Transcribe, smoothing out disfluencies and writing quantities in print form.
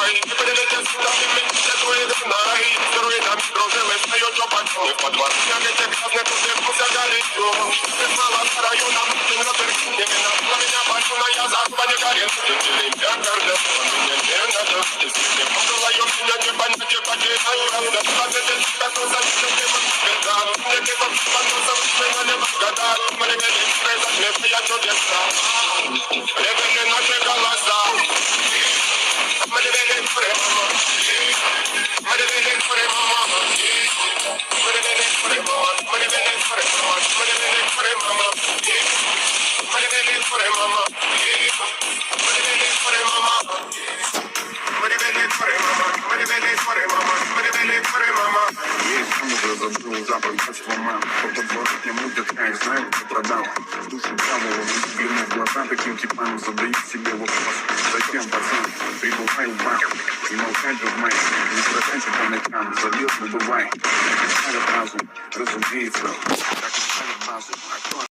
давай. Не подивіться сюди, мені твої динай. Здорові нам дружили, стають опачні в подвал. Я не те грязне, тут не вкуся горячо. Прислала с района, мы на территории. На меня пошла, я за не горит. Или я гордо, мне не надо. Если не пожелаю, меня не понять, потеряю. Да, правда, ты как за мне не попадется, меня не года. Мне не произойдет, я чудеса. Ребята, наши голоса. Мы не прямо. Мы не прямо. Забыл запах детства мам. По подворотне мутят, я их знаю, кто продал. В душу правого, взгляну в глаза таким типам. Задаю себе вопрос, зачем, пацан, прибывай в бар. И молчать в май, не срочайся по ночам. Забил, забывай. Ставят разум, разумеется. Так и ставят базу.